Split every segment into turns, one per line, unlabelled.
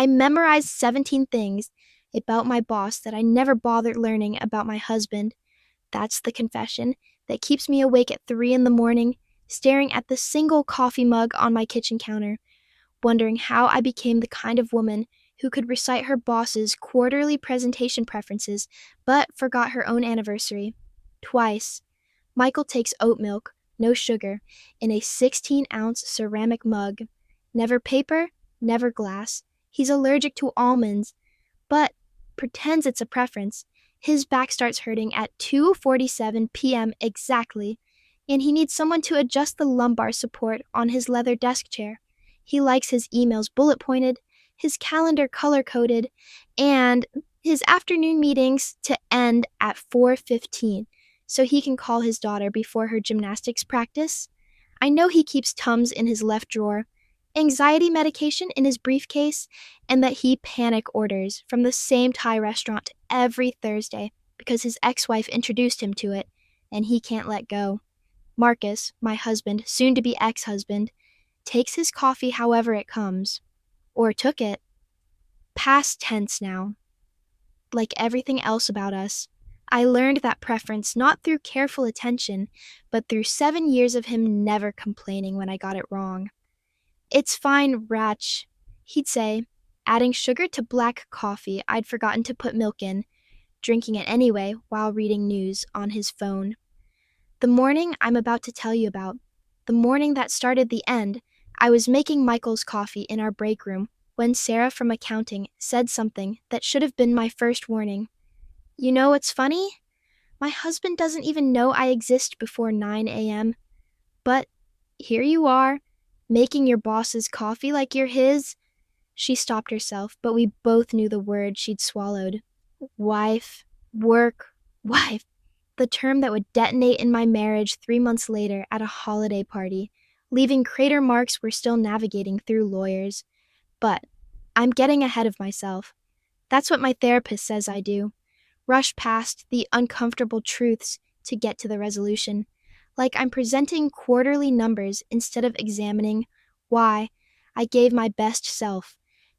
I memorized 17 things about my boss that I never bothered learning about my husband. That's the confession that keeps me awake at 3 in the morning, staring at the single coffee mug on my kitchen counter, wondering how I became the kind of woman who could recite her boss's quarterly presentation preferences but forgot her own anniversary. Twice. Michael takes oat milk, no sugar, in a 16-ounce ceramic mug. Never paper, never glass. He's allergic to almonds, but pretends it's a preference. His back starts hurting at 2:47 p.m. exactly, and he needs someone to adjust the lumbar support on his leather desk chair. He likes his emails bullet-pointed, his calendar color-coded, and his afternoon meetings to end at 4:15, so he can call his daughter before her gymnastics practice. I know he keeps Tums in his left drawer, anxiety medication in his briefcase, and that he panic orders from the same Thai restaurant every Thursday because his ex-wife introduced him to it, and he can't let go. Marcus, my husband, soon-to-be ex-husband, takes his coffee however it comes. Or took it. Past tense now. Like everything else about us, I learned that preference not through careful attention, but through 7 years of him never complaining when I got it wrong. "It's fine, Ratch," he'd say, adding sugar to black coffee I'd forgotten to put milk in, drinking it anyway while reading news on his phone. The morning I'm about to tell you about, the morning that started the end, I was making Michael's coffee in our break room when Sarah from accounting said something that should have been my first warning. "You know what's funny? My husband doesn't even know I exist before 9 a.m. But here you are, making your boss's coffee like you're his." She stopped herself, but we both knew the word she'd swallowed. Wife, work, wife. The term that would detonate in my marriage 3 months later at a holiday party, leaving crater marks we're still navigating through lawyers. But I'm getting ahead of myself. That's what my therapist says I do. Rush past the uncomfortable truths to get to the resolution. Like I'm presenting quarterly numbers instead of examining why I gave my best self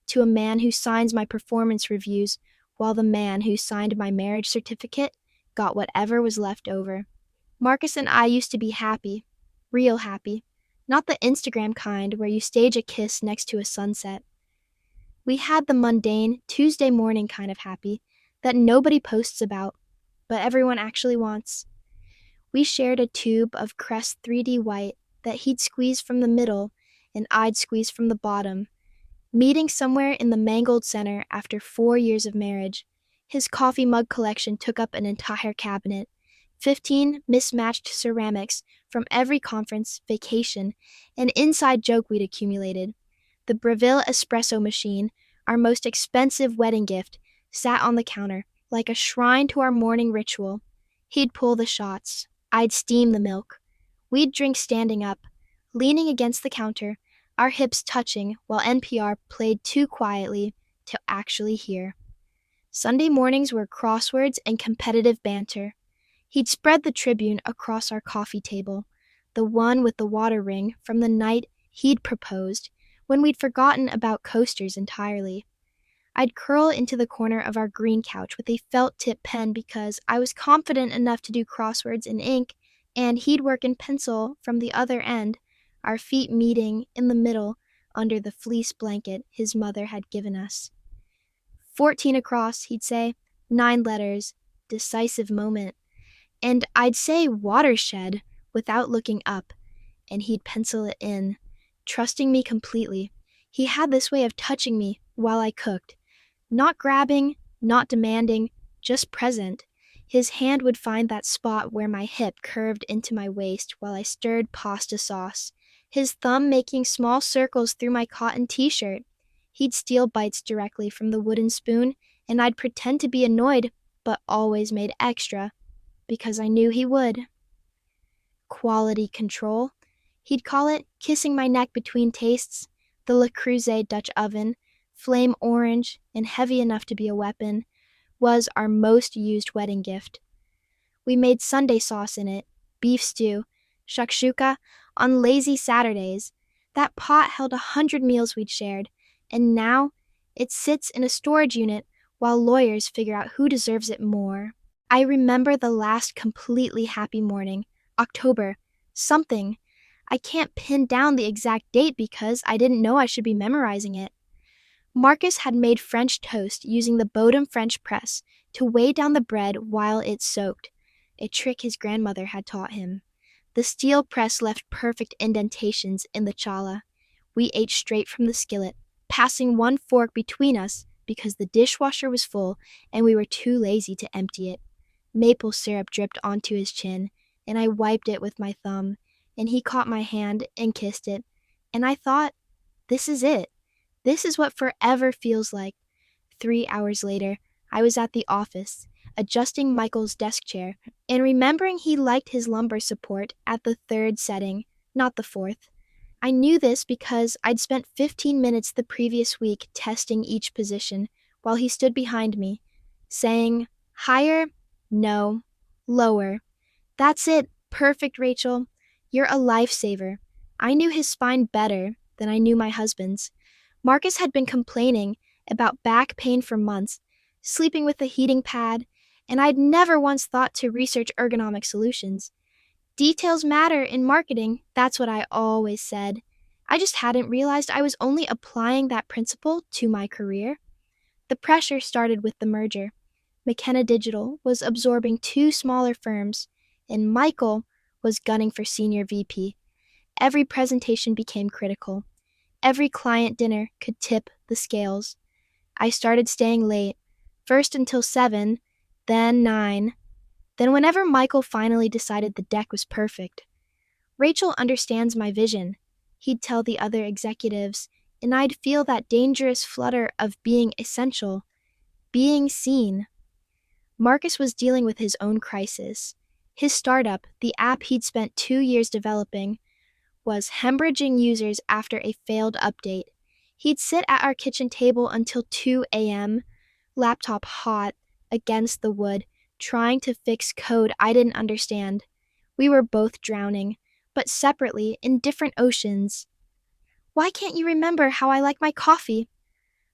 to a man who signs my performance reviews while the man who signed my marriage certificate got whatever was left over. Marcus and I used to be happy, real happy, not the Instagram kind where you stage a kiss next to a sunset. We had the mundane, Tuesday morning kind of happy that nobody posts about, but everyone actually wants. We shared a tube of Crest 3D white that he'd squeeze from the middle and I'd squeeze from the bottom, meeting somewhere in the mangled center after 4 years of marriage. His coffee mug collection took up an entire cabinet, 15 mismatched ceramics from every conference, vacation, and inside joke we'd accumulated. The Breville espresso machine, our most expensive wedding gift, sat on the counter like a shrine to our morning ritual. He'd pull the shots. I'd steam the milk. We'd drink standing up, leaning against the counter, our hips touching while NPR played too quietly to actually hear. Sunday mornings were crosswords and competitive banter. He'd spread the Tribune across our coffee table, the one with the water ring from the night he'd proposed, when we'd forgotten about coasters entirely. I'd curl into the corner of our green couch with a felt-tip pen because I was confident enough to do crosswords in ink, and he'd work in pencil from the other end, our feet meeting in the middle under the fleece blanket his mother had given us. 14 across, he'd say, 9 letters, decisive moment. And I'd say watershed without looking up, and he'd pencil it in, trusting me completely. He had this way of touching me while I cooked. Not grabbing, not demanding, just present. His hand would find that spot where my hip curved into my waist while I stirred pasta sauce, his thumb making small circles through my cotton t-shirt. He'd steal bites directly from the wooden spoon, and I'd pretend to be annoyed, but always made extra, because I knew he would. Quality control. He'd call it, kissing my neck between tastes, the Le Creuset Dutch oven, flame orange and heavy enough to be a weapon, was our most used wedding gift. We made Sunday sauce in it, beef stew, shakshuka, on lazy Saturdays. That pot held 100 meals we'd shared, and now It sits in a storage unit while lawyers figure out who deserves it more. I remember the last completely happy morning, October, something. I can't pin down the exact date because I didn't know I should be memorizing it. Marcus had made French toast using the Bodum French press to weigh down the bread while it soaked, a trick his grandmother had taught him. The steel press left perfect indentations in the challah. We ate straight from the skillet, passing one fork between us because the dishwasher was full and we were too lazy to empty it. Maple syrup dripped onto his chin, and I wiped it with my thumb, and he caught my hand and kissed it, and I thought, this is it. This is what forever feels like. 3 hours later, I was at the office, adjusting Michael's desk chair, and remembering he liked his lumbar support at the 3rd setting, not the 4th. I knew this because I'd spent 15 minutes the previous week testing each position while he stood behind me, saying, higher, no, lower. That's it, perfect, Rachel. You're a lifesaver. I knew his spine better than I knew my husband's. Marcus had been complaining about back pain for months, sleeping with a heating pad, and I'd never once thought to research ergonomic solutions. Details matter in marketing, that's what I always said. I just hadn't realized I was only applying that principle to my career. The pressure started with the merger. McKenna Digital was absorbing 2 smaller firms, and Michael was gunning for senior VP. Every presentation became critical. Every client dinner could tip the scales. I started staying late, first until 7, then 9. Then whenever Michael finally decided the deck was perfect. Rachel understands my vision, he'd tell the other executives, and I'd feel that dangerous flutter of being essential, being seen. Marcus was dealing with his own crisis. His startup, the app he'd spent 2 years developing, was hemorrhaging users after a failed update. He'd sit at our kitchen table until 2 a.m., laptop hot, against the wood, trying to fix code I didn't understand. We were both drowning, but separately in different oceans. Why can't you remember how I like my coffee?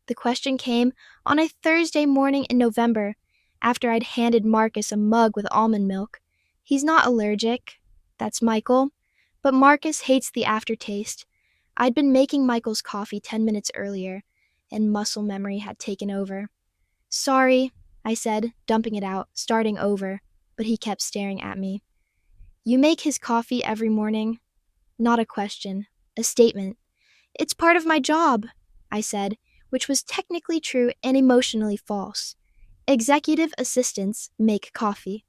The question came on a Thursday morning in November, after I'd handed Marcus a mug with almond milk. He's not allergic. That's Michael. But Marcus hates the aftertaste. I'd been making Michael's coffee 10 minutes earlier, and muscle memory had taken over. Sorry, I said, dumping it out, starting over, but he kept staring at me. You make his coffee every morning? Not a question, a statement. It's part of my job, I said, which was technically true and emotionally false. Executive assistants make coffee.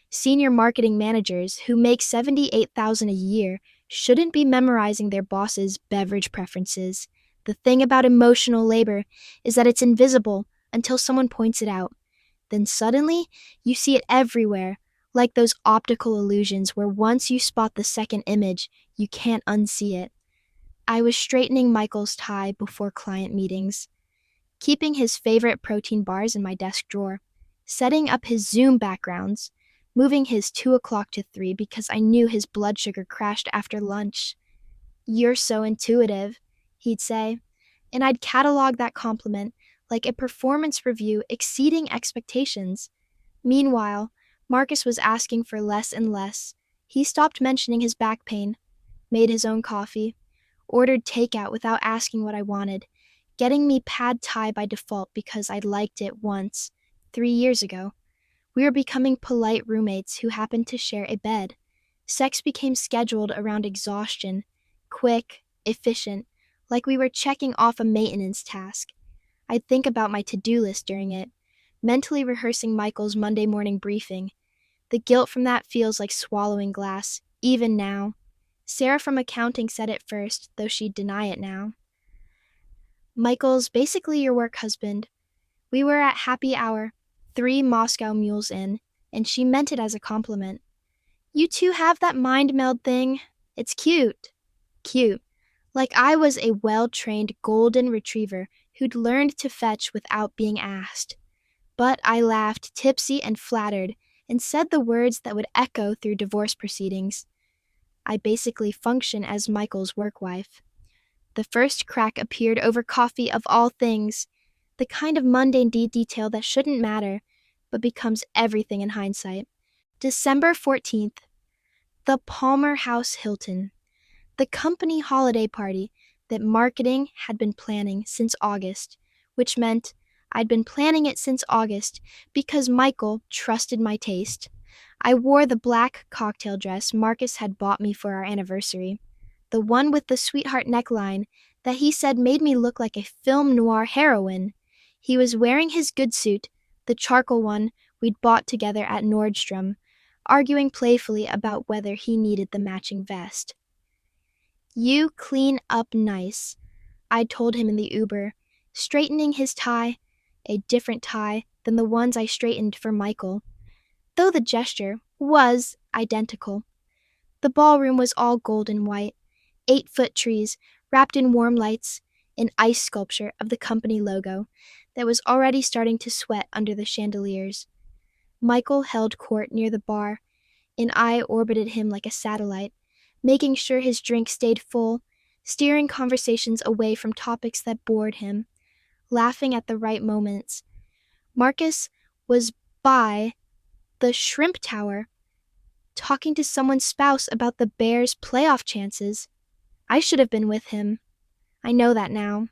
Senior marketing managers who make $78,000 a year shouldn't be memorizing their boss's beverage preferences. The thing about emotional labor is that it's invisible until someone points it out. Then suddenly, you see it everywhere, like those optical illusions where once you spot the second image, you can't unsee it. I was straightening Michael's tie before client meetings, keeping his favorite protein bars in my desk drawer, setting up his Zoom backgrounds, moving his 2 o'clock to 3 because I knew his blood sugar crashed after lunch. You're so intuitive, he'd say, and I'd catalog that compliment like a performance review exceeding expectations. Meanwhile, Marcus was asking for less and less. He stopped mentioning his back pain, made his own coffee, ordered takeout without asking what I wanted, getting me pad thai by default because I'd liked it once, 3 years ago. We were becoming polite roommates who happened to share a bed. Sex became scheduled around exhaustion, quick, efficient, like we were checking off a maintenance task. I'd think about my to-do list during it, mentally rehearsing Michael's Monday morning briefing. The guilt from that feels like swallowing glass, even now. Sarah from accounting said it first, though she'd deny it now. Michael's basically your work husband. We were at happy hour, 3 Moscow mules in, and she meant it as a compliment. You two have that mind meld thing. It's cute. Cute. Like I was a well-trained golden retriever who'd learned to fetch without being asked. But I laughed, tipsy and flattered, and said the words that would echo through divorce proceedings. I basically function as Michael's work wife. The first crack appeared over coffee of all things. the kind of mundane detail that shouldn't matter, but becomes everything in hindsight. December 14th, the Palmer House Hilton, the company holiday party that marketing had been planning since August, which meant I'd been planning it since August because Michael trusted my taste. I wore the black cocktail dress Marcus had bought me for our anniversary, the one with the sweetheart neckline that he said made me look like a film noir heroine. He was wearing his good suit, the charcoal one we'd bought together at Nordstrom, arguing playfully about whether he needed the matching vest. "You clean up nice," I told him in the Uber, straightening his tie, a different tie than the ones I straightened for Michael, though the gesture was identical. The ballroom was all gold and white, 8-foot trees wrapped in warm lights, an ice sculpture of the company logo that was already starting to sweat under the chandeliers. Michael held court near the bar, and I orbited him like a satellite, making sure his drink stayed full, steering conversations away from topics that bored him, laughing at the right moments. Marcus was by the Shrimp Tower, talking to someone's spouse about the Bears' playoff chances. I should have been with him. I know that now.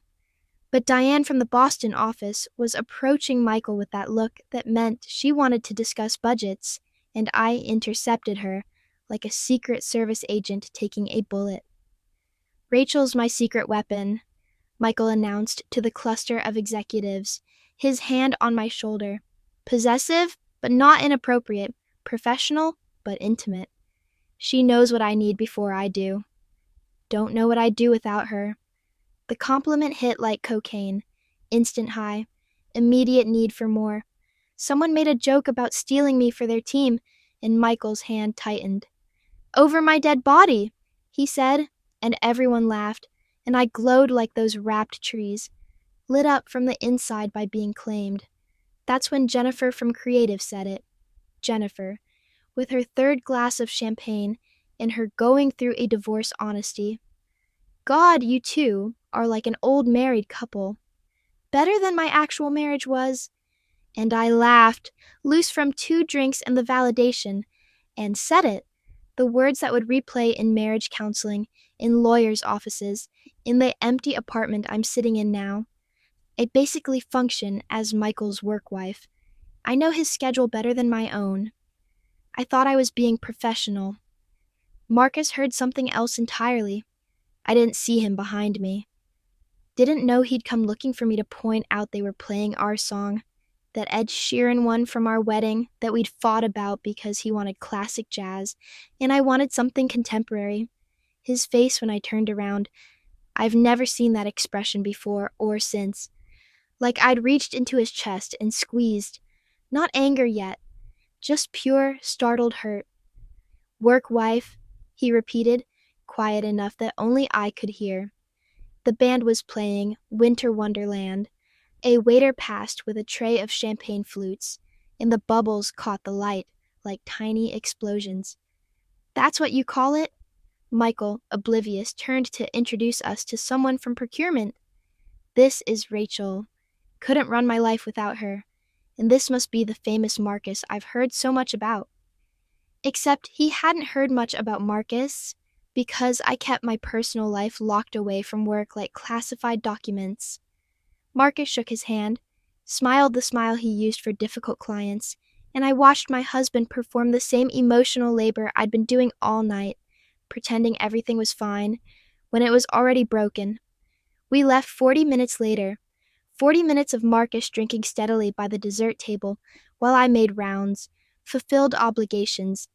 But Diane from the Boston office was approaching Michael with that look that meant she wanted to discuss budgets, and I intercepted her, like a Secret Service agent taking a bullet. "Rachel's my secret weapon," Michael announced to the cluster of executives, his hand on my shoulder. "Possessive, but not inappropriate. Professional, but intimate. She knows what I need before I do. Don't know what I'd do without her." The compliment hit like cocaine. Instant high. Immediate need for more. Someone made a joke about stealing me for their team, and Michael's hand tightened. "Over my dead body," he said, and everyone laughed, and I glowed like those wrapped trees, lit up from the inside by being claimed. That's when Jennifer from Creative said it. Jennifer, with her 3rd glass of champagne and her going through a divorce honesty. "God, you two are like an old married couple. Better than my actual marriage was." And I laughed, loose from 2 drinks and the validation, and said it, the words that would replay in marriage counseling, in lawyers' offices, in the empty apartment I'm sitting in now. I basically function as Michael's work wife. I know his schedule better than my own. I thought I was being professional. Marcus heard something else entirely. I didn't see him behind me. Didn't know he'd come looking for me to point out they were playing our song, that Ed Sheeran one from our wedding that we'd fought about because he wanted classic jazz, and I wanted something contemporary. His face when I turned around, I've never seen that expression before or since. Like I'd reached into his chest and squeezed. Not anger yet, just pure, startled hurt. "Work wife," he repeated, quiet enough that only I could hear. The band was playing Winter Wonderland. A waiter passed with a tray of champagne flutes, and the bubbles caught the light like tiny explosions. "That's what you call it?" Michael, oblivious, turned to introduce us to someone from procurement. "This is Rachel. Couldn't run my life without her. And this must be the famous Marcus I've heard so much about." Except he hadn't heard much about Marcus, because I kept my personal life locked away from work like classified documents. Marcus shook his hand, smiled the smile he used for difficult clients, and I watched my husband perform the same emotional labor I'd been doing all night, pretending everything was fine, when it was already broken. We left 40 minutes later, 40 minutes of Marcus drinking steadily by the dessert table while I made rounds, fulfilled obligations,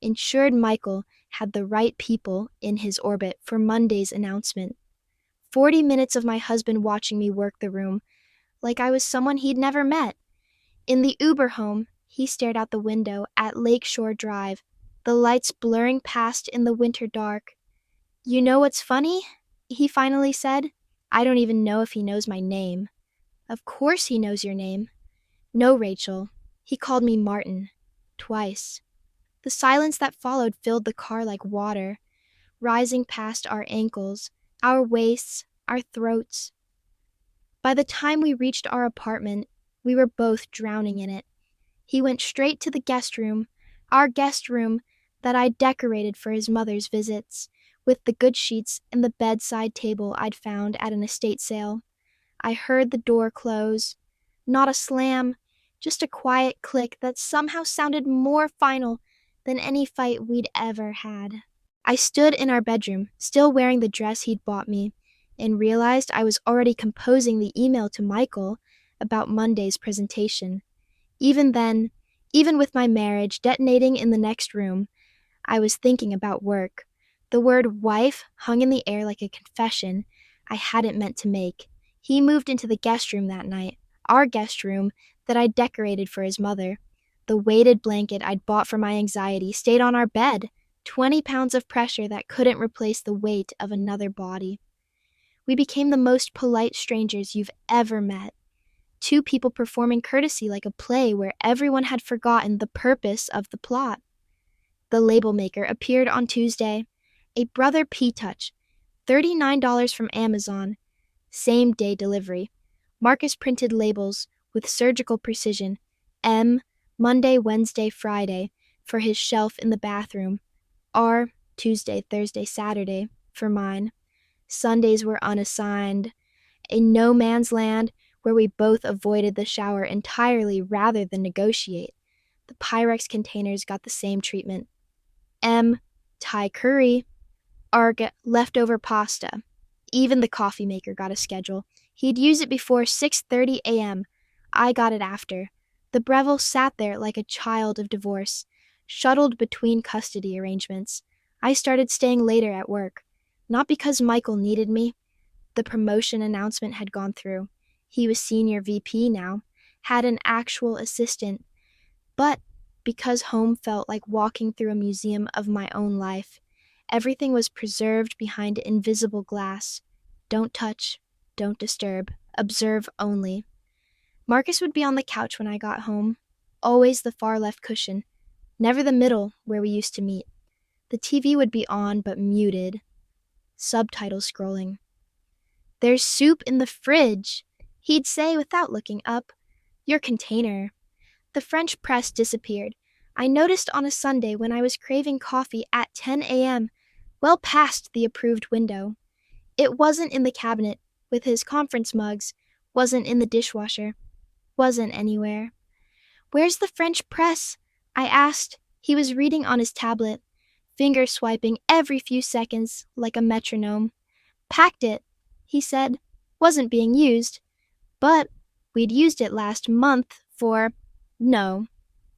ensured Michael had the right people in his orbit for Monday's announcement. 40 minutes of my husband watching me work the room, like I was someone he'd never met. In the Uber home, he stared out the window at Lakeshore Drive, the lights blurring past in the winter dark. "You know what's funny?" he finally said. "I don't even know if he knows my name." "Of course he knows your name." "No, Rachel. He called me Martin. Twice." The silence that followed filled the car like water, rising past our ankles, our waists, our throats. By the time we reached our apartment, we were both drowning in it. He went straight to the guest room, our guest room that I'd decorated for his mother's visits, with the good sheets and the bedside table I'd found at an estate sale. I heard the door close. Not a slam, just a quiet click that somehow sounded more final than any fight we'd ever had. I stood in our bedroom, still wearing the dress he'd bought me, and realized I was already composing the email to Michael about Monday's presentation. Even then, even with my marriage detonating in the next room, I was thinking about work. The word wife hung in the air like a confession I hadn't meant to make. He moved into the guest room that night, our guest room that I'd decorated for his mother. The weighted blanket I'd bought for my anxiety stayed on our bed, 20 pounds of pressure that couldn't replace the weight of another body. We became the most polite strangers you've ever met. Two people performing courtesy like a play where everyone had forgotten the purpose of the plot. The label maker appeared on Tuesday. A Brother P-Touch, $39 from Amazon, same-day delivery. Marcus printed labels with surgical precision. M, Monday, Wednesday, Friday, for his shelf in the bathroom. R, Tuesday, Thursday, Saturday, for mine. Sundays were unassigned. A no man's land where we both avoided the shower entirely rather than negotiate. The Pyrex containers got the same treatment. M, Thai curry. Arg, leftover pasta. Even the coffee maker got a schedule. He'd use it before 6:30 a.m. I got it after. The Breville sat there like a child of divorce, shuttled between custody arrangements. I started staying later at work, not because Michael needed me. The promotion announcement had gone through. He was senior VP now, had an actual assistant, but because home felt like walking through a museum of my own life. Everything was preserved behind invisible glass. Don't touch, don't disturb, observe only. Marcus would be on the couch when I got home, always the far left cushion, never the middle where we used to meet. The TV would be on but muted, subtitles scrolling. "There's soup in the fridge," he'd say without looking up. "Your container." The French press disappeared. I noticed on a Sunday when I was craving coffee at 10 a.m., well past the approved window. It wasn't in the cabinet with his conference mugs, wasn't in the dishwasher, wasn't anywhere. "Where's the French press?" I asked. He was reading on his tablet, finger swiping every few seconds like a metronome. "Packed it," he said. "Wasn't being used. But we'd used it last month for—" No,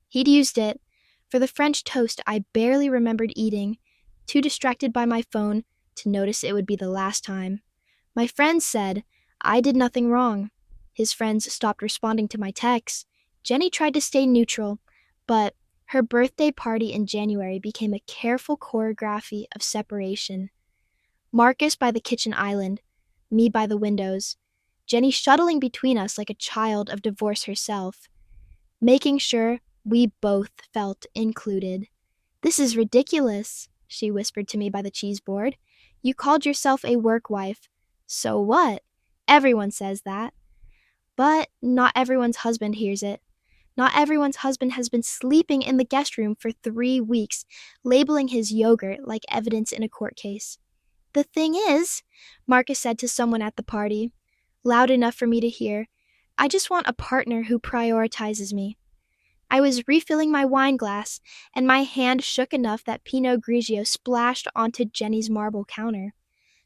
he'd used it for the French toast I barely remembered eating, too distracted by my phone to notice it would be the last time. My friends said I did nothing wrong. His friends stopped responding to my texts. Jenny tried to stay neutral, but her birthday party in January became a careful choreography of separation. Marcus by the kitchen island, me by the windows, Jenny shuttling between us like a child of divorce herself, making sure we both felt included. "This is ridiculous," she whispered to me by the cheese board. "You called yourself a work wife. So what? Everyone says that. But not everyone's husband hears it. Not everyone's husband has been sleeping in the guest room for 3 weeks, labeling his yogurt like evidence in a court case." "The thing is," Marcus said to someone at the party, loud enough for me to hear, "I just want a partner who prioritizes me." I was refilling my wine glass, and my hand shook enough that Pinot Grigio splashed onto Jenny's marble counter.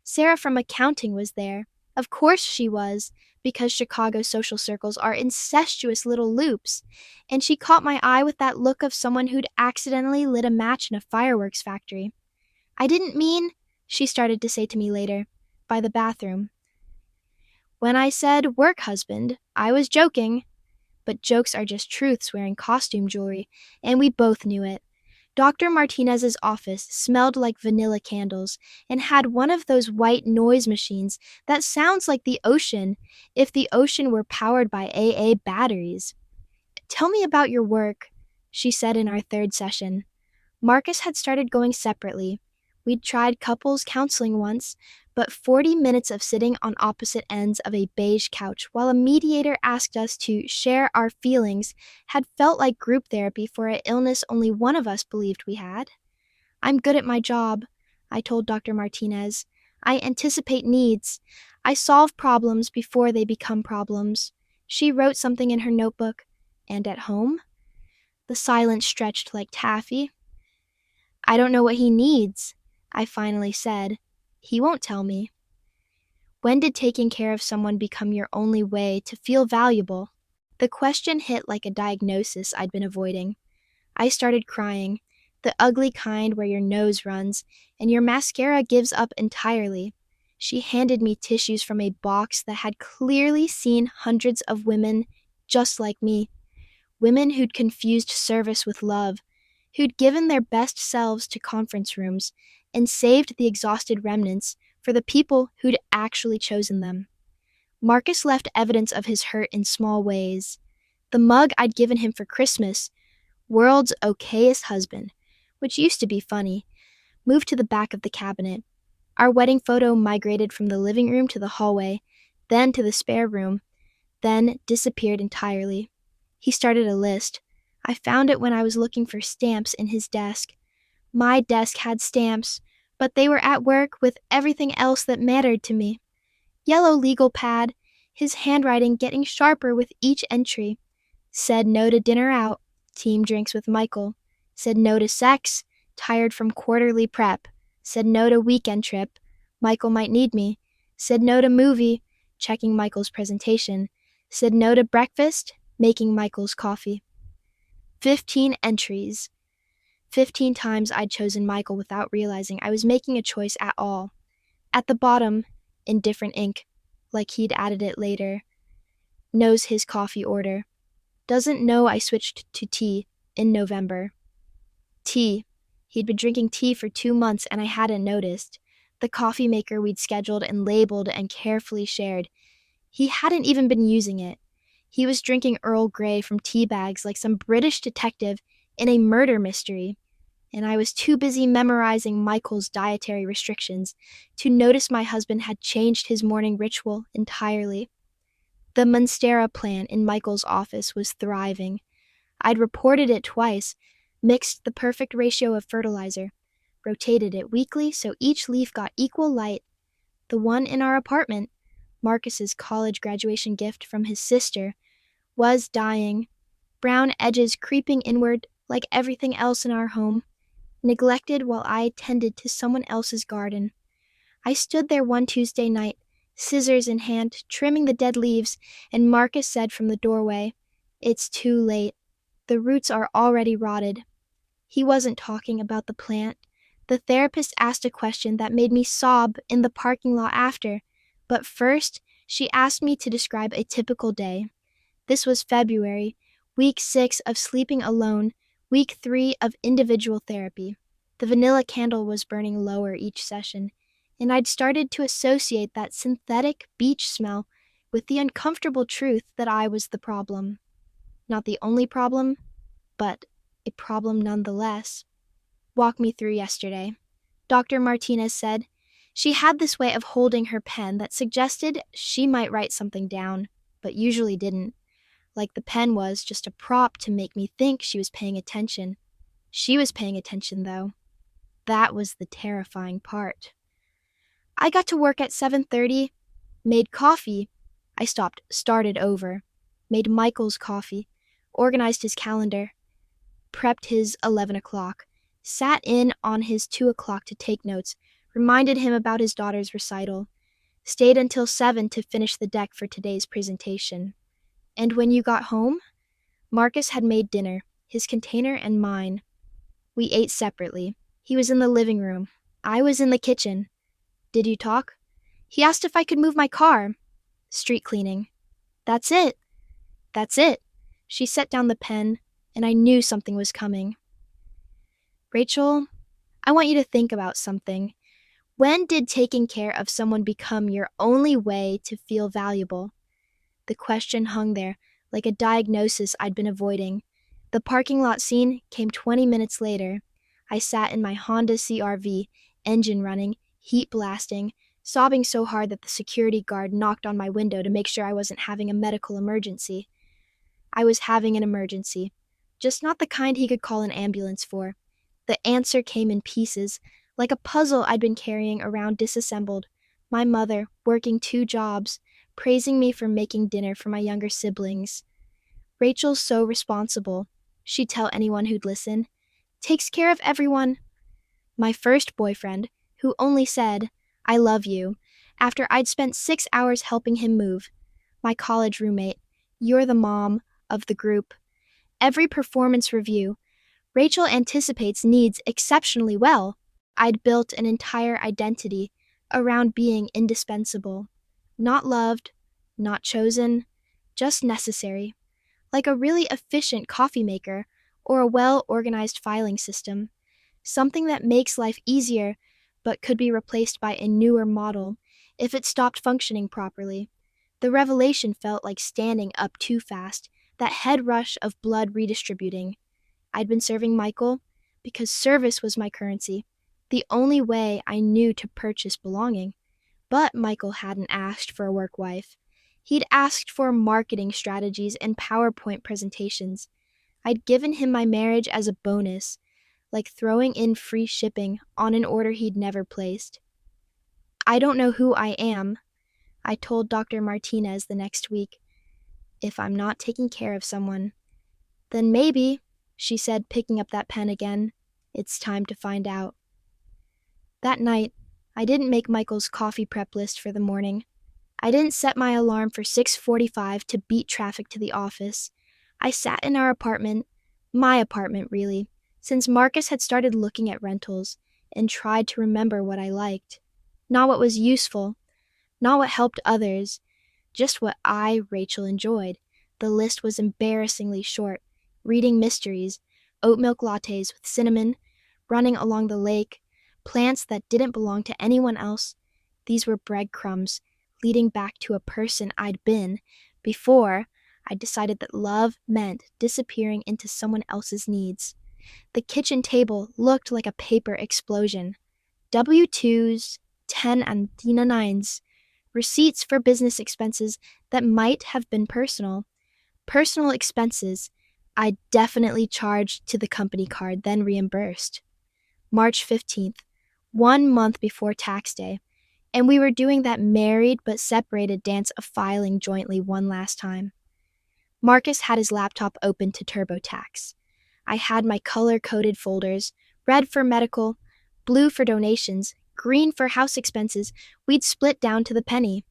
Sarah from accounting was there. Of course she was, because Chicago social circles are incestuous little loops, and she caught my eye with that look of someone who'd accidentally lit a match in a fireworks factory. "I didn't mean," she started to say to me later, by the bathroom. "When I said work husband, I was joking." But jokes are just truths wearing costume jewelry, and we both knew it. Dr. Martinez's office smelled like vanilla candles and had one of those white noise machines that sounds like the ocean if the ocean were powered by AA batteries. "Tell me about your work," she said in our third session. Marcus had started going separately. We'd tried couples counseling once, but 40 minutes of sitting on opposite ends of a beige couch while a mediator asked us to share our feelings had felt like group therapy for an illness only one of us believed we had. I'm good at my job, I told Dr. Martinez. I anticipate needs. I solve problems before they become problems. She wrote something in her notebook. And at home? The silence stretched like taffy. I don't know what he needs, I finally said. He won't tell me. When did taking care of someone become your only way to feel valuable? The question hit like a diagnosis I'd been avoiding. I started crying, the ugly kind where your nose runs and your mascara gives up entirely. She handed me tissues from a box that had clearly seen hundreds of women just like me. Women who'd confused service with love, who'd given their best selves to conference rooms and saved the exhausted remnants for the people who'd actually chosen them. Marcus left evidence of his hurt in small ways. The mug I'd given him for Christmas, World's Okayest Husband, which used to be funny, moved to the back of the cabinet. Our wedding photo migrated from the living room to the hallway, then to the spare room, then disappeared entirely. He started a list. I found it when I was looking for stamps in his desk. My desk had stamps, but they were at work with everything else that mattered to me. Yellow legal pad, his handwriting getting sharper with each entry. Said no to dinner out, team drinks with Michael. Said no to sex, tired from quarterly prep. Said no to weekend trip, Michael might need me. Said no to movie, checking Michael's presentation. Said no to breakfast, making Michael's coffee. 15 entries. 15 times I'd chosen Michael without realizing I was making a choice at all. At the bottom, in different ink, like he'd added it later. Knows his coffee order. Doesn't know I switched to tea in November. Tea. He'd been drinking tea for 2 months and I hadn't noticed. The coffee maker we'd scheduled and labeled and carefully shared. He hadn't even been using it. He was drinking Earl Grey from tea bags like some British detective in a murder mystery. And I was too busy memorizing Michael's dietary restrictions to notice my husband had changed his morning ritual entirely. The Monstera plant in Michael's office was thriving. I'd reported it twice, mixed the perfect ratio of fertilizer, rotated it weekly so each leaf got equal light. The one in our apartment, Marcus's college graduation gift from his sister, was dying, brown edges creeping inward like everything else in our home, neglected while I tended to someone else's garden. I stood there one Tuesday night, scissors in hand, trimming the dead leaves, and Marcus said from the doorway, "It's too late. The roots are already rotted." He wasn't talking about the plant. The therapist asked a question that made me sob in the parking lot after, but first, she asked me to describe a typical day. This was February, week 6 of sleeping alone, week 3 of individual therapy. The vanilla candle was burning lower each session, and I'd started to associate that synthetic beach smell with the uncomfortable truth that I was the problem. Not the only problem, but a problem nonetheless. Walk me through yesterday. Dr. Martinez said. She had this way of holding her pen that suggested she might write something down, but usually didn't. Like the pen was just a prop to make me think she was paying attention. She was paying attention, though. That was the terrifying part. I got to work at 7:30, made coffee. I started over, made Michael's coffee, organized his calendar, prepped his 11 o'clock, sat in on his 2 o'clock to take notes, reminded him about his daughter's recital, stayed until 7 to finish the deck for today's presentation. And when you got home, Marcus had made dinner, his container and mine. We ate separately. He was in the living room. I was in the kitchen. Did you talk? He asked if I could move my car. Street cleaning. That's it. That's it. She set down the pen, and I knew something was coming. Rachel, I want you to think about something. When did taking care of someone become your only way to feel valuable? The question hung there, like a diagnosis I'd been avoiding. The parking lot scene came 20 minutes later. I sat in my Honda CR-V, engine running, heat blasting, sobbing so hard that the security guard knocked on my window to make sure I wasn't having a medical emergency. I was having an emergency, just not the kind he could call an ambulance for. The answer came in pieces, like a puzzle I'd been carrying around disassembled. My mother, working 2 jobs, praising me for making dinner for my younger siblings. Rachel's so responsible, she'd tell anyone who'd listen. Takes care of everyone. My first boyfriend, who only said, "I love you," after I'd spent 6 hours helping him move. My college roommate, you're the mom of the group. Every performance review, Rachel anticipates needs exceptionally well. I'd built an entire identity around being indispensable. Not loved, not chosen, just necessary. Like a really efficient coffee maker or a well-organized filing system. Something that makes life easier but could be replaced by a newer model if it stopped functioning properly. The revelation felt like standing up too fast, that head rush of blood redistributing. I'd been serving Michael because service was my currency, the only way I knew to purchase belonging. But Michael hadn't asked for a work wife. He'd asked for marketing strategies and PowerPoint presentations. I'd given him my marriage as a bonus, like throwing in free shipping on an order he'd never placed. "I don't know who I am," I told Dr. Martinez the next week. "If I'm not taking care of someone, then maybe," she said, picking up that pen again, "it's time to find out." That night, I didn't make Michael's coffee prep list for the morning. I didn't set my alarm for 6:45 to beat traffic to the office. I sat in our apartment, my apartment really, since Marcus had started looking at rentals, and tried to remember what I liked. Not what was useful, not what helped others, just what I, Rachel, enjoyed. The list was embarrassingly short. Reading mysteries, oat milk lattes with cinnamon, running along the lake, plants that didn't belong to anyone else. These were breadcrumbs, leading back to a person I'd been before I decided that love meant disappearing into someone else's needs. The kitchen table looked like a paper explosion. W-2s, 1099s, receipts for business expenses that might have been personal. Personal expenses I definitely charged to the company card, then reimbursed. March 15th, 1 month before tax day, and we were doing that married but separated dance of filing jointly one last time. Marcus had his laptop open to TurboTax. I had my color-coded folders, red for medical, blue for donations, green for house expenses. We'd split down to the penny.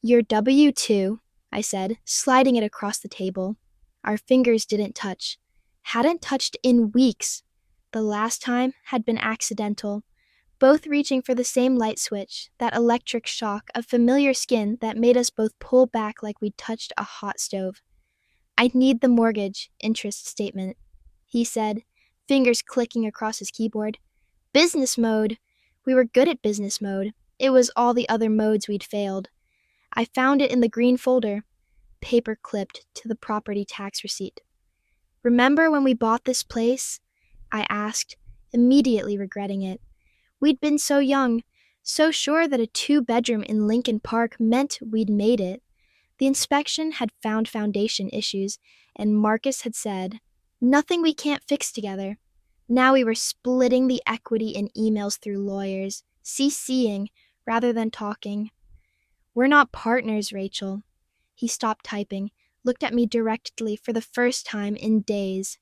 "Your W-2, I said, sliding it across the table. Our fingers didn't touch. Hadn't touched in weeks. The last time had been accidental, both reaching for the same light switch, that electric shock of familiar skin that made us both pull back like we'd touched a hot stove. "I need the mortgage interest statement," he said, fingers clicking across his keyboard. "Business mode." We were good at business mode. It was all the other modes we'd failed. I found it in the green folder, paper clipped to the property tax receipt. "Remember when we bought this place?" I asked, immediately regretting it. We'd been so young, so sure that a 2-bedroom in Lincoln Park meant we'd made it. The inspection had found foundation issues, and Marcus had said, "Nothing we can't fix together." Now we were splitting the equity in emails through lawyers, CCing rather than talking. "We're not partners, Rachel." He stopped typing, looked at me directly for the first time in days.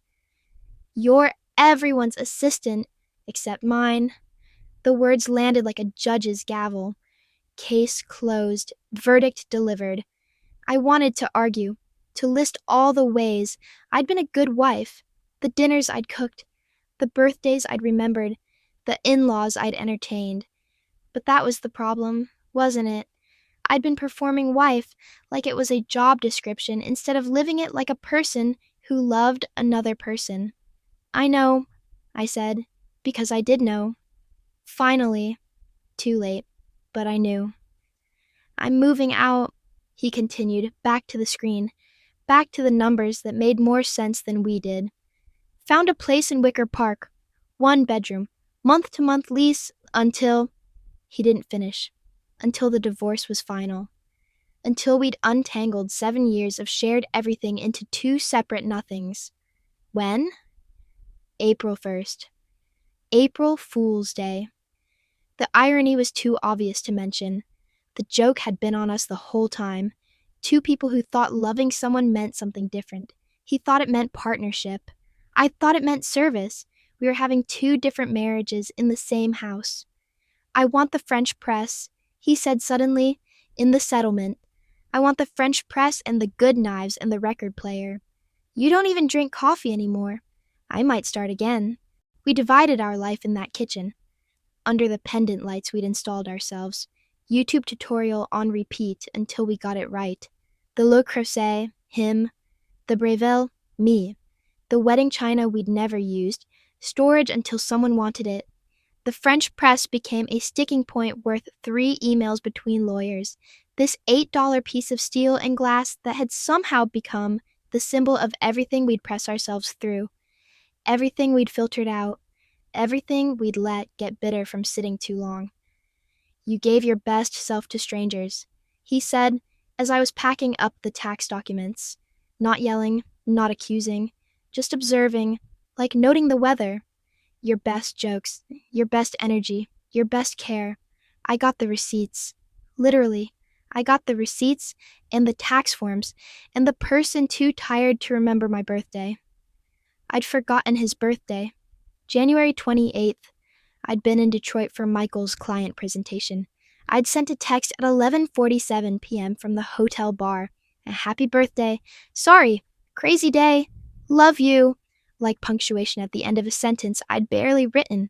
"You're everyone's assistant, except mine." The words landed like a judge's gavel. Case closed, verdict delivered. I wanted to argue, to list all the ways I'd been a good wife, the dinners I'd cooked, the birthdays I'd remembered, the in-laws I'd entertained. But that was the problem, wasn't it? I'd been performing wife like it was a job description instead of living it like a person who loved another person. "I know," I said, because I did know. Finally. Too late, but I knew. "I'm moving out," he continued, back to the screen, back to the numbers that made more sense than we did. "Found a place in Wicker Park. 1 bedroom. Month-to-month lease, Until he didn't finish. Until the divorce was final. Until we'd untangled 7 years of shared everything into 2 separate nothings. When? April 1st. April Fool's Day. The irony was too obvious to mention. The joke had been on us the whole time. 2 people who thought loving someone meant something different. He thought it meant partnership. I thought it meant service. We were having 2 different marriages in the same house. I want the French press, he said suddenly, in the settlement. I want the French press and the good knives and the record player. You don't even drink coffee anymore. I might start again. We divided our life in that kitchen. Under the pendant lights we'd installed ourselves. YouTube tutorial on repeat until we got it right. The Le Creuset, him. The breakup, me. The wedding china we'd never used. Storage until someone wanted it. The French press became a sticking point worth 3 emails between lawyers. This $8 piece of steel and glass that had somehow become the symbol of everything we'd press ourselves through. Everything we'd filtered out. Everything we'd let get bitter from sitting too long. You gave your best self to strangers, he said, as I was packing up the tax documents. Not yelling, not accusing, just observing, like noting the weather. Your best jokes, your best energy, your best care. I got the receipts. Literally, I got the receipts and the tax forms and the person too tired to remember my birthday. I'd forgotten his birthday. January 28th. I'd been in Detroit for Michael's client presentation. I'd sent a text at 11:47 p.m. from the hotel bar. A happy birthday. Sorry. Crazy day. Love you. Like punctuation at the end of a sentence I'd barely written.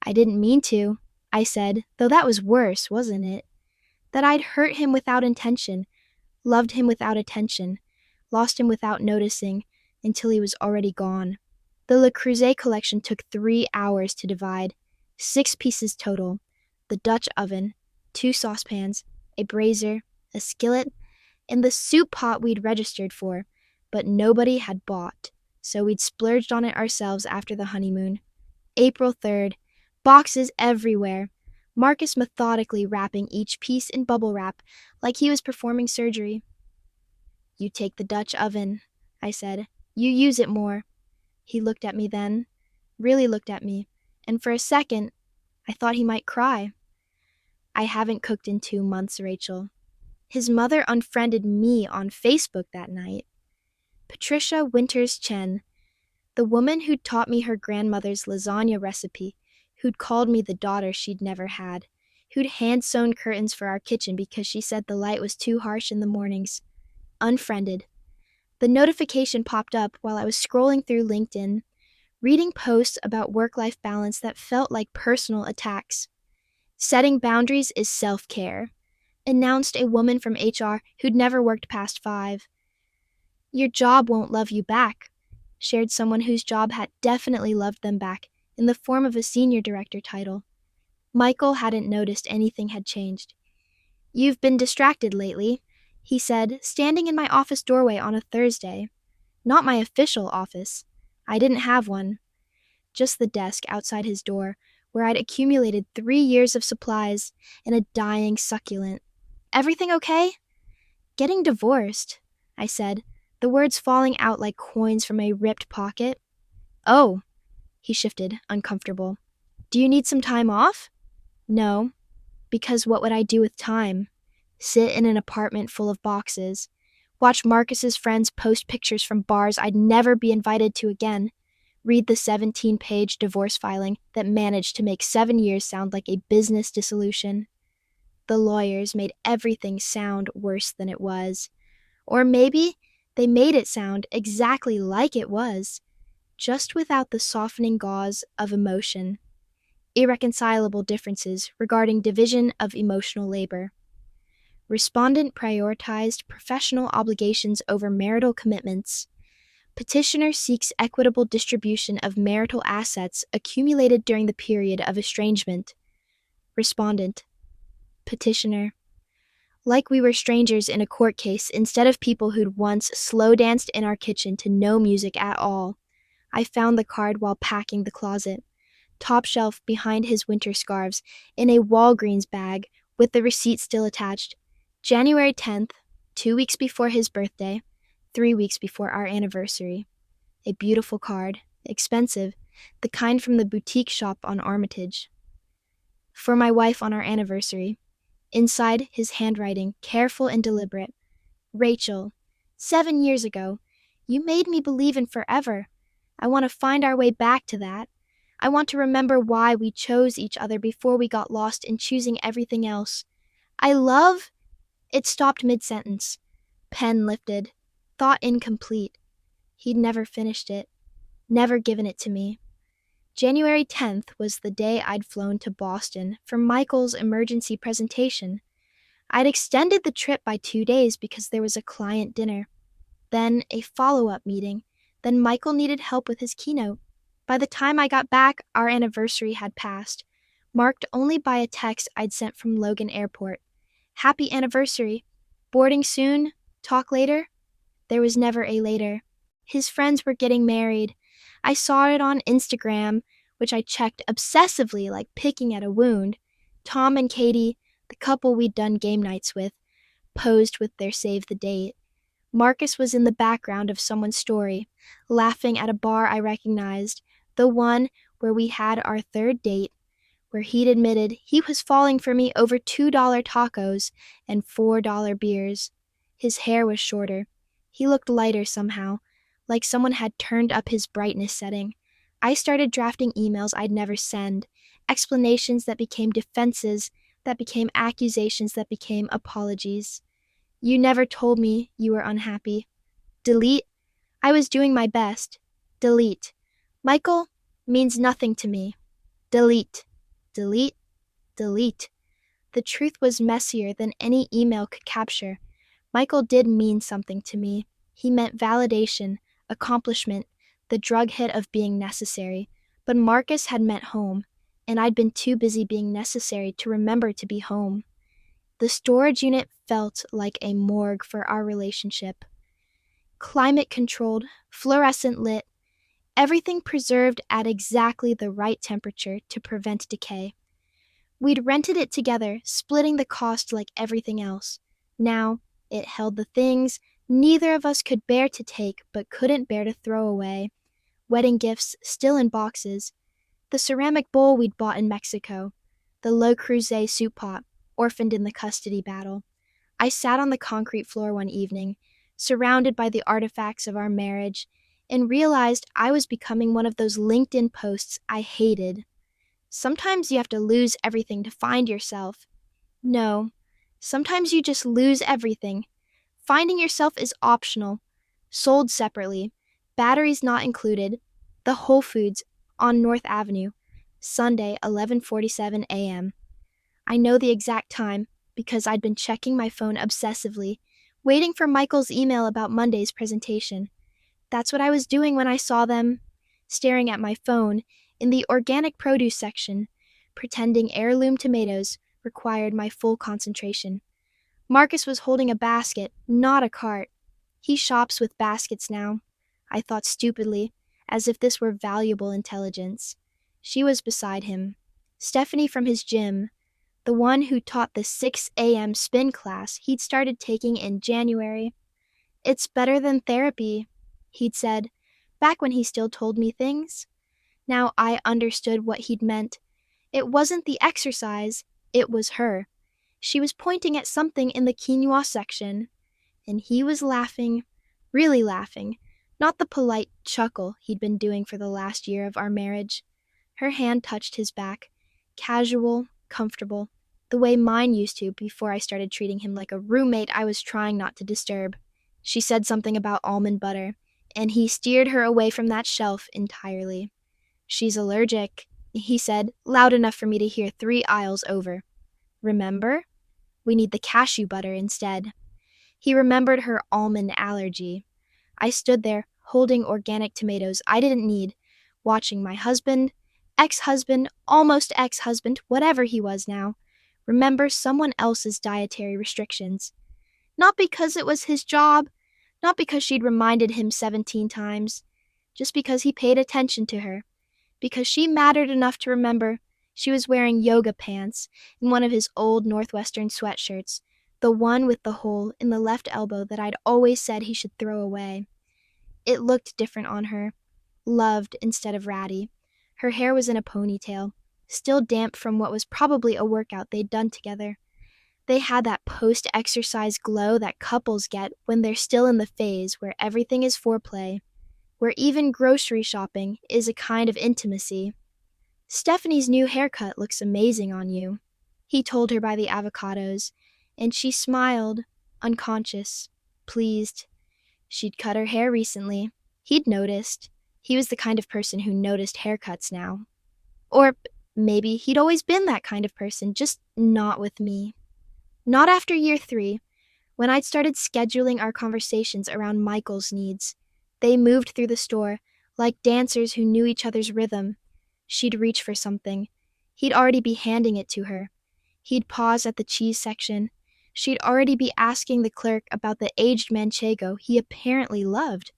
I didn't mean to, I said, though that was worse, wasn't it? That I'd hurt him without intention, loved him without attention, lost him without noticing, until he was already gone. The Le Creuset collection took 3 hours to divide, 6 pieces total, the Dutch oven, 2 saucepans, a brazier, a skillet, and the soup pot we'd registered for, but nobody had bought. So we'd splurged on it ourselves after the honeymoon. April 3rd. Boxes everywhere. Marcus methodically wrapping each piece in bubble wrap like he was performing surgery. You take the Dutch oven, I said. You use it more. He looked at me then, really looked at me, and for a second, I thought he might cry. I haven't cooked in 2 months, Rachel. His mother unfriended me on Facebook that night. Patricia Winters Chen, the woman who'd taught me her grandmother's lasagna recipe, who'd called me the daughter she'd never had, who'd hand-sewn curtains for our kitchen because she said the light was too harsh in the mornings. Unfriended. The notification popped up while I was scrolling through LinkedIn, reading posts about work-life balance that felt like personal attacks. Setting boundaries is self-care, announced a woman from HR who'd never worked past 5. Your job won't love you back, shared someone whose job had definitely loved them back in the form of a senior director title. Michael hadn't noticed anything had changed. You've been distracted lately, he said, standing in my office doorway on a Thursday. Not my official office. I didn't have one. Just the desk outside his door, where I'd accumulated 3 years of supplies and a dying succulent. Everything okay? Getting divorced, I said, the words falling out like coins from a ripped pocket. Oh, he shifted, uncomfortable. Do you need some time off? No, because what would I do with time? Sit in an apartment full of boxes, watch Marcus's friends post pictures from bars I'd never be invited to again, read the 17-page divorce filing that managed to make 7 years sound like a business dissolution. The lawyers made everything sound worse than it was. Or maybe they made it sound exactly like it was, just without the softening gauze of emotion. Irreconcilable differences regarding division of emotional labor. Respondent prioritized professional obligations over marital commitments. Petitioner seeks equitable distribution of marital assets accumulated during the period of estrangement. Respondent. Petitioner. Like we were strangers in a court case instead of people who'd once slow danced in our kitchen to no music at all. I found the card while packing the closet. top shelf behind his winter scarves, in a Walgreens bag with the receipt still attached. January 10th, 2 weeks before his birthday, 3 weeks before our anniversary. A beautiful card, expensive, the kind from the boutique shop on Armitage. For my wife on our anniversary. Inside, his handwriting, careful and deliberate. Rachel, 7 years ago, you made me believe in forever. I want to find our way back to that. I want to remember why we chose each other before we got lost in choosing everything else. I love... It stopped mid-sentence. Pen lifted. Thought incomplete. He'd never finished it. Never given it to me. January 10th was the day I'd flown to Boston for Michael's emergency presentation. I'd extended the trip by 2 days because there was a client dinner. Then a follow-up meeting. Then Michael needed help with his keynote. By the time I got back, our anniversary had passed, marked only by a text I'd sent from Logan Airport. Happy anniversary. Boarding soon? Talk later? There was never a later. His friends were getting married. I saw it on Instagram, which I checked obsessively like picking at a wound. Tom and Katie, the couple we'd done game nights with, posed with their save the date. Marcus was in the background of someone's story, laughing at a bar I recognized, the one where we had our third date, where he'd admitted he was falling for me over $2 tacos and $4 beers. His hair was shorter. He looked lighter somehow, like someone had turned up his brightness setting. I started drafting emails I'd never send, explanations that became defenses, that became accusations, that became apologies. You never told me you were unhappy. Delete. I was doing my best. Delete. Michael means nothing to me. Delete. Delete. Delete. The truth was messier than any email could capture. Michael did mean something to me. He meant validation, accomplishment, the drug hit of being necessary. But Marcus had meant home, and I'd been too busy being necessary to remember to be home. The storage unit felt like a morgue for our relationship. Climate-controlled, fluorescent lit, everything preserved at exactly the right temperature to prevent decay. We'd rented it together, splitting the cost like everything else. Now, it held the things neither of us could bear to take but couldn't bear to throw away. Wedding gifts still in boxes. The ceramic bowl we'd bought in Mexico. The Le Creuset soup pot, orphaned in the custody battle. I sat on the concrete floor one evening, surrounded by the artifacts of our marriage, and realized I was becoming one of those LinkedIn posts I hated. Sometimes you have to lose everything to find yourself. No, sometimes you just lose everything. Finding yourself is optional, sold separately, batteries not included, the Whole Foods on North Avenue, Sunday, 11:47 a.m. I know the exact time because I'd been checking my phone obsessively, waiting for Michael's email about Monday's presentation. That's what I was doing when I saw them, staring at my phone in the organic produce section, pretending heirloom tomatoes required my full concentration. Marcus was holding a basket, not a cart. He shops with baskets now. I thought stupidly, as if this were valuable intelligence. She was beside him. Stephanie from his gym, the one who taught the 6 a.m. spin class he'd started taking in January. It's better than therapy, he'd said, back when he still told me things. Now I understood what he'd meant. It wasn't the exercise, it was her. She was pointing at something in the quinoa section, and he was laughing, really laughing, not the polite chuckle he'd been doing for the last year of our marriage. Her hand touched his back, casual, comfortable, the way mine used to before I started treating him like a roommate I was trying not to disturb. She said something about almond butter, and he steered her away from that shelf entirely. She's allergic, he said, loud enough for me to hear 3 aisles over. Remember? We need the cashew butter instead. He remembered her almond allergy. I stood there, holding organic tomatoes I didn't need, watching my husband, ex-husband, almost ex-husband, whatever he was now, remember someone else's dietary restrictions. Not because it was his job, not because she'd reminded him 17 times, just because he paid attention to her, because she mattered enough to remember she was wearing yoga pants and one of his old Northwestern sweatshirts, the one with the hole in the left elbow that I'd always said he should throw away. It looked different on her, loved instead of ratty. Her hair was in a ponytail, still damp from what was probably a workout they'd done together. They had that post-exercise glow that couples get when they're still in the phase where everything is foreplay, where even grocery shopping is a kind of intimacy. "Stephanie's new haircut looks amazing on you," he told her by the avocados, and she smiled, unconscious, pleased. She'd cut her hair recently. He'd noticed. He was the kind of person who noticed haircuts now. Or maybe he'd always been that kind of person, just not with me. Not after year 3, when I'd started scheduling our conversations around Michael's needs. They moved through the store, like dancers who knew each other's rhythm. She'd reach for something. He'd already be handing it to her. He'd pause at the cheese section. She'd already be asking the clerk about the aged manchego he apparently loved.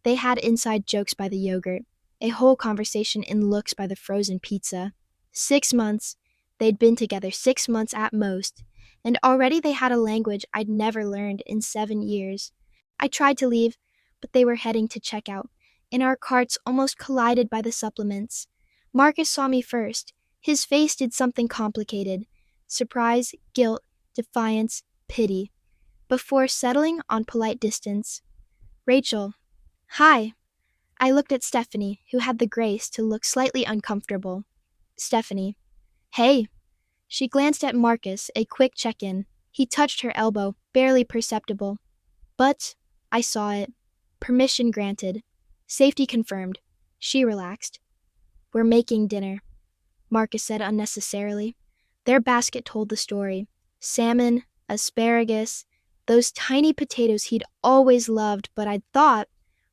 They had inside jokes by the yogurt, a whole conversation in looks by the frozen pizza. 6 months. They'd been together 6 months at most, and already they had a language I'd never learned in 7 years. I tried to leave, but they were heading to checkout, and our carts almost collided by the supplements. Marcus saw me first. His face did something complicated. Surprise, guilt, defiance, pity, before settling on polite distance. "Rachel." "Hi." I looked at Stephanie, who had the grace to look slightly uncomfortable. "Stephanie." "Hey." She glanced at Marcus, a quick check-in. He touched her elbow, barely perceptible. But I saw it. Permission granted. Safety confirmed. She relaxed. "We're making dinner," Marcus said unnecessarily. Their basket told the story. Salmon, asparagus, those tiny potatoes he'd always loved but I'd thought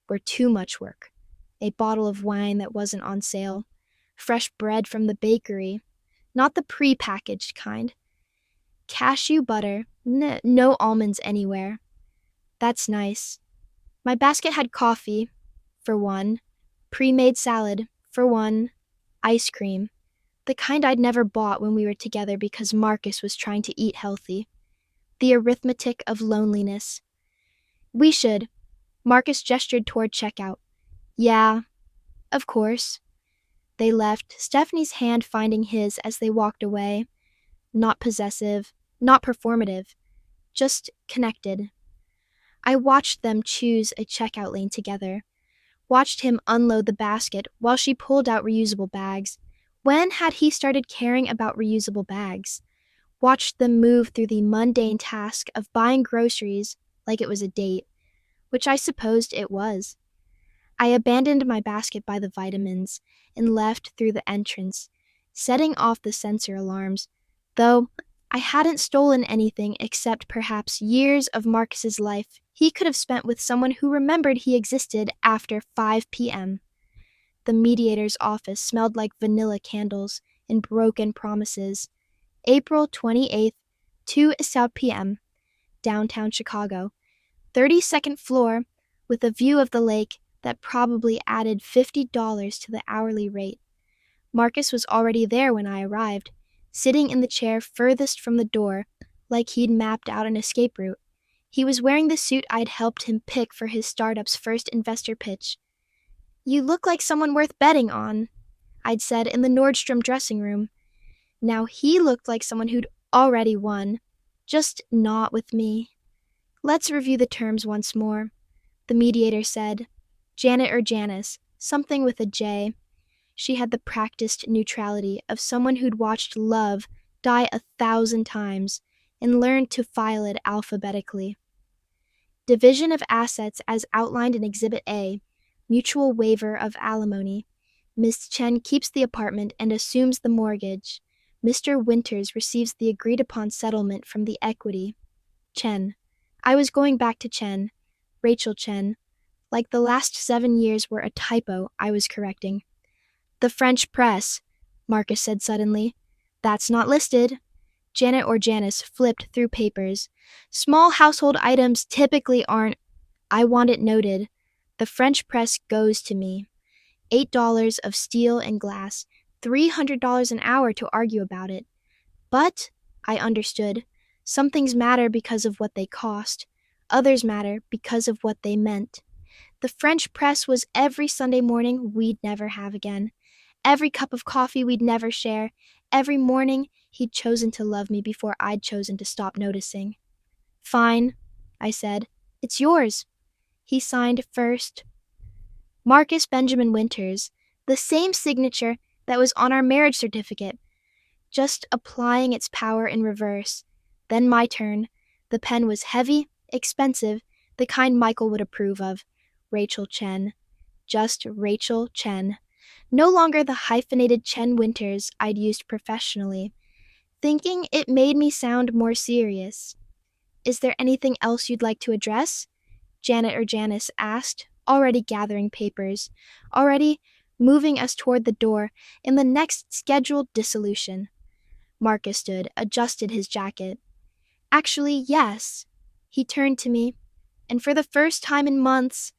were too much work. A bottle of wine that wasn't on sale. Fresh bread from the bakery. Not the pre-packaged kind. Cashew butter. No almonds anywhere. That's nice. My basket had coffee, for one. Pre-made salad, for one. Ice cream. The kind I'd never bought when we were together because Marcus was trying to eat healthy. The arithmetic of loneliness. "We should." Marcus gestured toward checkout. "Yeah, of course." They left, Stephanie's hand finding his as they walked away. Not possessive, not performative, just connected. I watched them choose a checkout lane together. Watched him unload the basket while she pulled out reusable bags. When had he started caring about reusable bags? Watched them move through the mundane task of buying groceries like it was a date, which I supposed it was. I abandoned my basket by the vitamins and left through the entrance, setting off the sensor alarms, though I hadn't stolen anything except perhaps years of Marcus's life he could have spent with someone who remembered he existed after 5 p.m. The mediator's office smelled like vanilla candles and broken promises. April 28th, 2 South p.m., downtown Chicago. 32nd floor, with a view of the lake that probably added $50 to the hourly rate. Marcus was already there when I arrived, sitting in the chair furthest from the door, like he'd mapped out an escape route. He was wearing the suit I'd helped him pick for his startup's first investor pitch. "You look like someone worth betting on," I'd said in the Nordstrom dressing room. Now he looked like someone who'd already won, just not with me. "Let's review the terms once more," the mediator said. Janet or Janice, something with a J. She had the practiced neutrality of someone who'd watched love die 1,000 times and learned to file it alphabetically. Division of assets as outlined in Exhibit A, mutual waiver of alimony. Ms. Chen keeps the apartment and assumes the mortgage. Mr. Winters receives the agreed-upon settlement from the equity. Chen. I was going back to Chen. Rachel Chen. Like the last 7 years were a typo I was correcting. "The French press," Marcus said suddenly. "That's not listed." Janet or Janice flipped through papers. "Small household items typically aren't." I want it noted. The French press goes to me. $8 of steel and glass, $300 an hour to argue about it. But, I understood, some things matter because of what they cost. Others matter because of what they meant. The French press was every Sunday morning we'd never have again. Every cup of coffee we'd never share. Every morning he'd chosen to love me before I'd chosen to stop noticing. Fine, I said. It's yours. He signed first. Marcus Benjamin Winters, the same signature that was on our marriage certificate, just applying its power in reverse. Then my turn. The pen was heavy, expensive, the kind Michael would approve of. Rachel Chen. Just Rachel Chen. No longer the hyphenated Chen Winters I'd used professionally. Thinking it made me sound more serious. Is there anything else you'd like to address? Janet or Janice asked, already gathering papers, already moving us toward the door in the next scheduled dissolution. Marcus stood, adjusted his jacket. Actually, yes. He turned to me, and for the first time in months,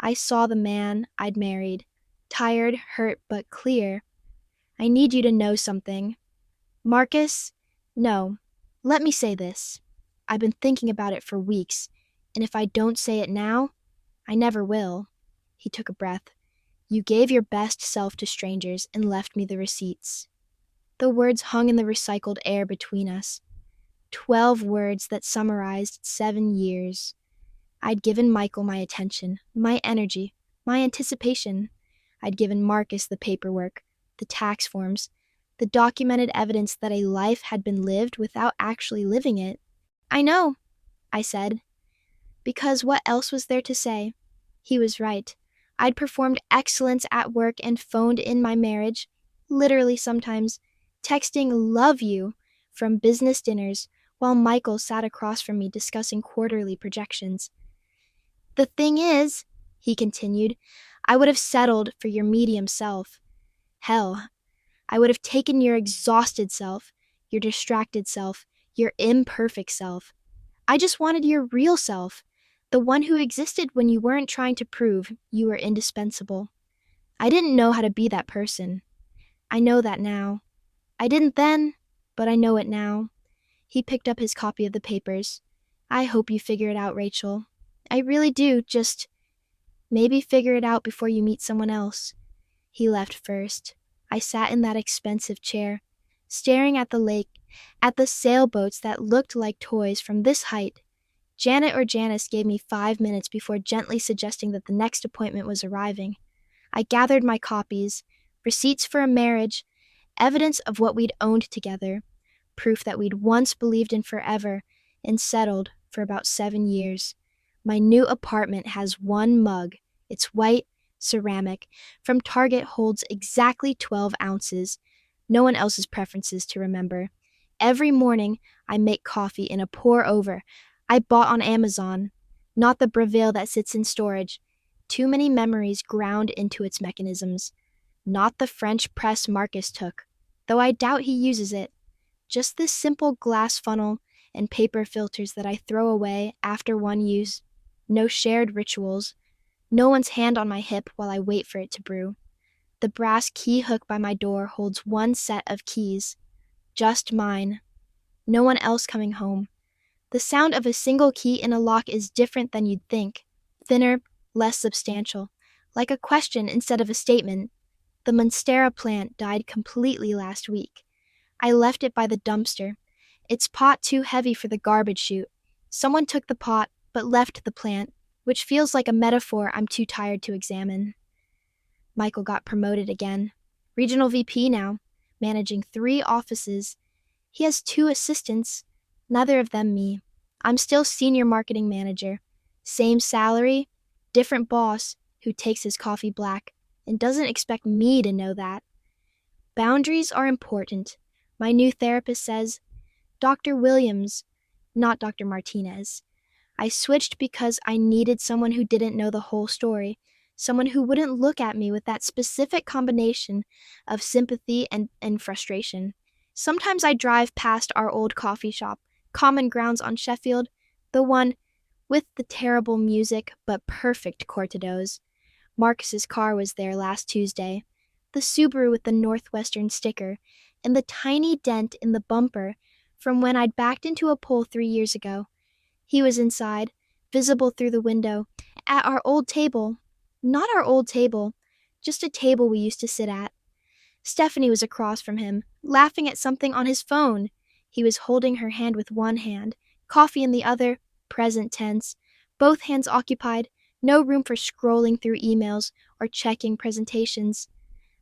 I saw the man I'd married, tired, hurt, but clear. I need you to know something. Marcus, no, let me say this. I've been thinking about it for weeks, and if I don't say it now, I never will. He took a breath. You gave your best self to strangers and left me the receipts. The words hung in the recycled air between us. 12 words that summarized 7 years. I'd given Michael my attention, my energy, my anticipation. I'd given Marcus the paperwork, the tax forms, the documented evidence that a life had been lived without actually living it. I know, I said. Because what else was there to say? He was right. I'd performed excellence at work and phoned in my marriage, literally sometimes, texting "love you" from business dinners while Michael sat across from me discussing quarterly projections. The thing is, he continued, I would have settled for your medium self. Hell, I would have taken your exhausted self, your distracted self, your imperfect self. I just wanted your real self, the one who existed when you weren't trying to prove you were indispensable. I didn't know how to be that person. I know that now. I didn't then, but I know it now. He picked up his copy of the papers. I hope you figure it out, Rachel. I really do, just maybe figure it out before you meet someone else. He left first. I sat in that expensive chair, staring at the lake, at the sailboats that looked like toys from this height. Janet or Janice gave me 5 minutes before gently suggesting that the next appointment was arriving. I gathered my copies, receipts for a marriage, evidence of what we'd owned together, proof that we'd once believed in forever, and settled for about 7 years. My new apartment has 1 mug. It's white, ceramic, from Target, holds exactly 12 ounces. No one else's preferences to remember. Every morning, I make coffee in a pour-over I bought on Amazon, not the Breville that sits in storage. Too many memories ground into its mechanisms. Not the French press Marcus took, though I doubt he uses it. Just this simple glass funnel and paper filters that I throw away after one use. No shared rituals. No one's hand on my hip while I wait for it to brew. The brass key hook by my door holds 1 set of keys. Just mine. No one else coming home. The sound of a single key in a lock is different than you'd think. Thinner, less substantial. Like a question instead of a statement. The Monstera plant died completely last week. I left it by the dumpster. Its pot too heavy for the garbage chute. Someone took the pot, but left the plant, which feels like a metaphor I'm too tired to examine. Michael got promoted again. Regional VP now, managing 3 offices. He has 2 assistants, neither of them me. I'm still senior marketing manager. Same salary, different boss who takes his coffee black and doesn't expect me to know that. Boundaries are important. My new therapist says, Dr. Williams, not Dr. Martinez. I switched because I needed someone who didn't know the whole story, someone who wouldn't look at me with that specific combination of sympathy and frustration. Sometimes I drive past our old coffee shop, Common Grounds on Sheffield, the one with the terrible music but perfect cortados. Marcus's car was there last Tuesday. The Subaru with the Northwestern sticker and the tiny dent in the bumper from when I'd backed into a pole 3 years ago. He was inside, visible through the window, at our old table. Not our old table, just a table we used to sit at. Stephanie was across from him, laughing at something on his phone. He was holding her hand with one hand, coffee in the other, present tense, both hands occupied, no room for scrolling through emails or checking presentations.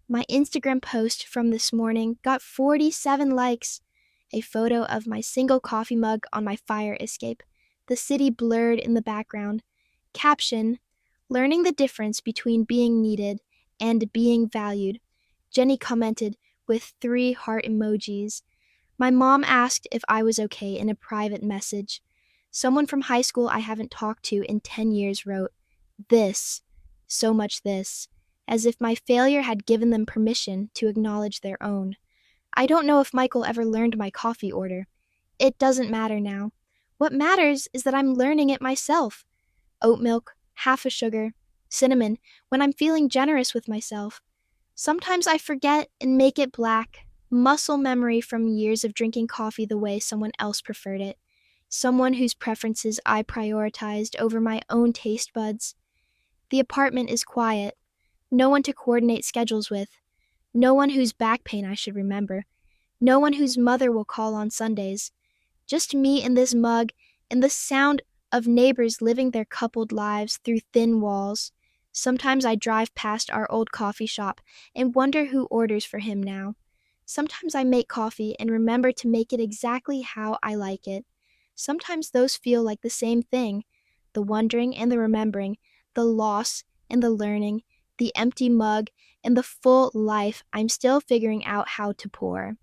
My Instagram post from this morning got 47 likes. A photo of my single coffee mug on my fire escape, the city blurred in the background. Caption, learning the difference between being needed and being valued. Jenny commented with 3 heart emojis. My mom asked if I was okay in a private message. Someone from high school I haven't talked to in 10 years wrote, "This, so much this," as if my failure had given them permission to acknowledge their own. I don't know if Michael ever learned my coffee order. It doesn't matter now. What matters is that I'm learning it myself. Oat milk, half a sugar, cinnamon, when I'm feeling generous with myself. Sometimes I forget and make it black, muscle memory from years of drinking coffee the way someone else preferred it, someone whose preferences I prioritized over my own taste buds. The apartment is quiet, no one to coordinate schedules with, no one whose back pain I should remember, no one whose mother will call on Sundays. Just me and this mug and the sound of neighbors living their coupled lives through thin walls. Sometimes I drive past our old coffee shop and wonder who orders for him now. Sometimes I make coffee and remember to make it exactly how I like it. Sometimes those feel like the same thing, the wondering and the remembering, the loss and the learning, the empty mug and the full life I'm still figuring out how to pour.